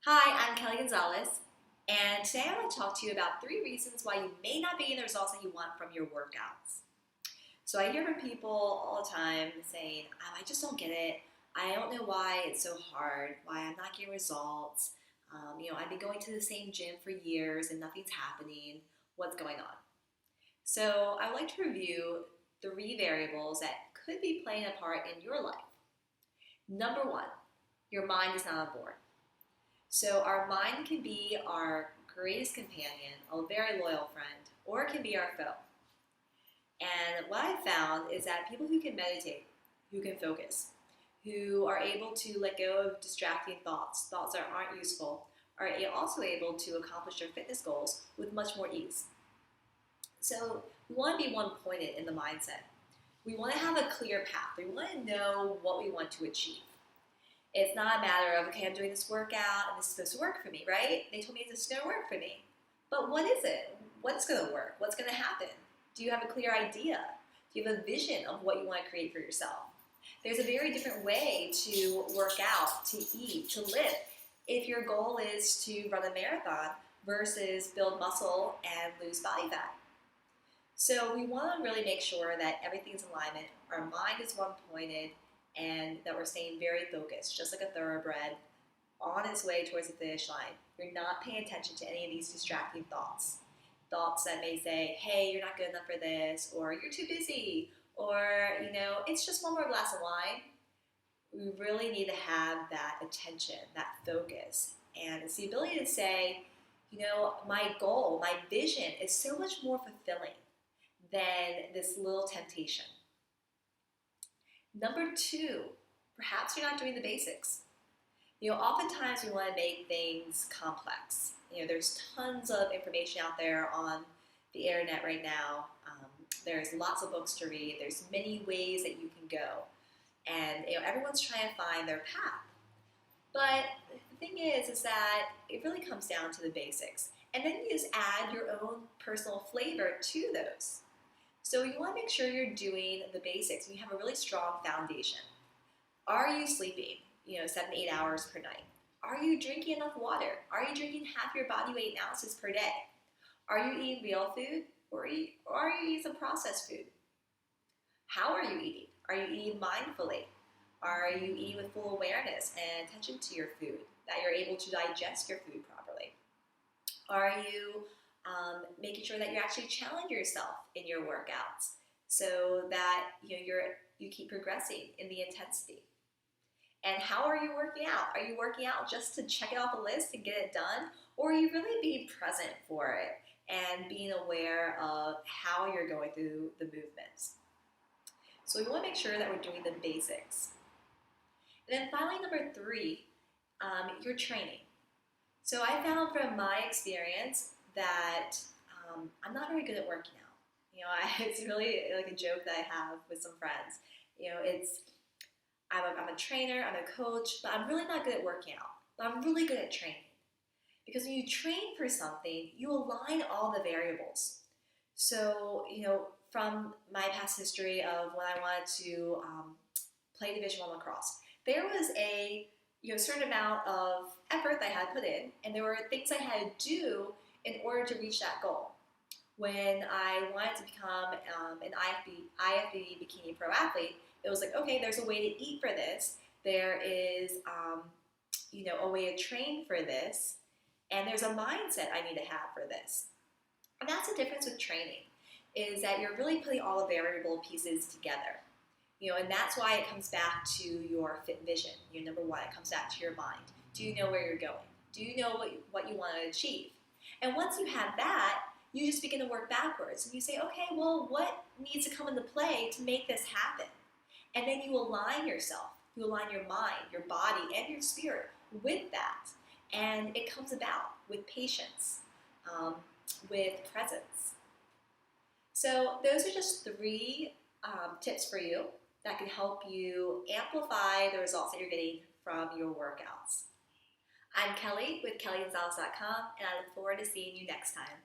Hi, I'm Kelly Gonzalez, and today I want to talk to you about 3 reasons why you may not be getting the results that you want from your workouts. So I hear from people all the time saying, I just don't get it. I don't know why it's so hard, why I'm not getting results. I've been going to the same gym for years and nothing's happening. What's going on? So I would like to review 3 variables that could be playing a part in your life. Number 1, your mind is not on board. So our mind can be our greatest companion, a very loyal friend, or it can be our foe. And what I've found is that people who can meditate, who can focus, who are able to let go of distracting thoughts that aren't useful, are also able to accomplish their fitness goals with much more ease. So we want to be one-pointed in the mindset. We want to have a clear path. We want to know what we want to achieve. It's not a matter of, okay, I'm doing this workout and this is supposed to work for me, right? They told me this is going to work for me. But what is it? What's going to work? What's going to happen? Do you have a clear idea? Do you have a vision of what you want to create for yourself? There's a very different way to work out, to eat, to live. If your goal is to run a marathon versus build muscle and lose body fat. So we want to really make sure that everything's in alignment. Our mind is one-pointed, and that we're staying very focused, just like a thoroughbred, on its way towards the finish line. You're not paying attention to any of these distracting thoughts. Thoughts that may say, hey, you're not good enough for this, or you're too busy, or, it's just one more glass of wine. We really need to have that attention, that focus. And it's the ability to say, my goal, my vision is so much more fulfilling than this little temptation. Number 2, perhaps you're not doing the basics. Oftentimes we want to make things complex. There's tons of information out there on the internet right now. There's lots of books to read. There's many ways that you can go. And everyone's trying to find their path. But the thing is that it really comes down to the basics. And then you just add your own personal flavor to those. So you want to make sure you're doing the basics and you have a really strong foundation. Are you sleeping, 7 to 8 hours per night? Are you drinking enough water? Are you drinking half your body weight in ounces per day? Are you eating real food or are you eating some processed food? How are you eating? Are you eating mindfully? Are you eating with full awareness and attention to your food, that you're able to digest your food properly? Are you making sure that you actually challenge yourself in your workouts so that you keep progressing in the intensity? And how are you working out? Are you working out just to check it off a list and get it done? Or are you really being present for it and being aware of how you're going through the movements? So we want to make sure that we're doing the basics. And then finally, number 3, your training. So I found from my experience that I'm not very good at working out. It's really like a joke that I have with some friends. I'm a trainer, I'm a coach, but I'm really not good at working out. But I'm really good at training. Because when you train for something, you align all the variables. So, from my past history of when I wanted to play Division I lacrosse, there was a certain amount of effort that I had put in, and there were things I had to do in order to reach that goal. When I wanted to become an IFBB bikini pro athlete, it was like, okay, there's a way to eat for this. There is, a way to train for this, and there's a mindset I need to have for this. And that's the difference with training, is that you're really putting all the variable pieces together. And that's why it comes back to your fit vision. Number 1, it comes back to your mind. Do you know where you're going? Do you know what you want to achieve? And once you have that, you just begin to work backwards. And you say, okay, well, what needs to come into play to make this happen? And then you align yourself. You align your mind, your body, and your spirit with that. And it comes about with patience, with presence. So those are just 3 tips for you that can help you amplify the results that you're getting from your workouts. I'm Kelly with KellyGonzalez.com, and I look forward to seeing you next time.